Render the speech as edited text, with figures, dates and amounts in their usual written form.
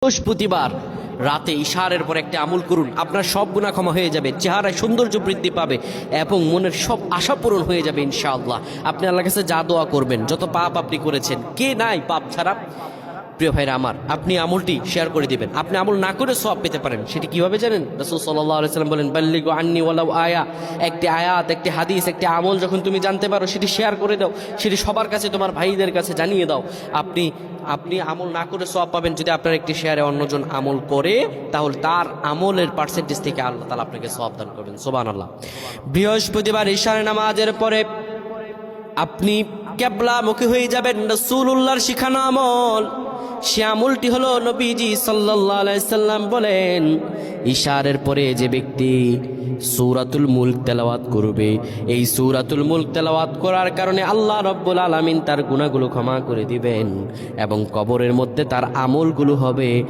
বৃহস্পতিবার রাতে ইশারের পর একটা আমল করুন, আপনার সব গুনাহ ক্ষমা হয়ে যাবে, চেহারায় সৌন্দর্য বৃদ্ধি পাবে এবং মনের সব আশা পূরণ হয়ে যাবে ইনশাআল্লাহ। আপনি আল্লাহর কাছে যা দোয়া করবেন, যত পাপ আপনি করেছেন, কে নাই পাপ ছাড়া? প্রিয় ভাইরা আমার, আপনি আমলটি শেয়ার করে দিবেন। আপনি আমল না করে সওয়াব পেতে পারেন। সেটি কিভাবে জানেন? রাসূল সাল্লাল্লাহু আলাইহি সাল্লাম বলেন, বাল্লিগু আন্নি ওয়ালাউ আয়া। একটি আয়াত, একটি হাদিস, একটি আমল যখন তুমি জানতে পারো, সেটি শেয়ার করে দাও, সেটি সবার কাছে, তোমার ভাইদের কাছে জানিয়ে দাও। আপনি আপনি আমল না করে সওয়াব পাবেন। যদি আপনার একটি শেয়ারে অন্যজন আমল করে, তাহলে তার আমলের পার্সেন্টেজ থেকে আল্লাহ তাআলা আপনাকে সওয়াব দান করবেন। সুবহানাল্লাহ। বৃহস্পতিবার ইশারের নামাজের পরে আপনি কিবলামুখী হয়ে যাবেন। রাসূলুল্লাহর শিখানো আমল, সে আমলটি হলো, নবীজি সাল্লাল্লাহু আলাইহি সাল্লাম বলেন, ইশারের পরে যে ব্যক্তি সূরাতুল মুলক তেলাওয়াত করবে, এই সূরাতুল মুলক তেলাওয়াত করার কারণে আল্লাহ রাব্বুল আলামিন তার গুনাহগুলো ক্ষমা করে দিবেন এবং কবরের মধ্যে তার আমলগুলো হবে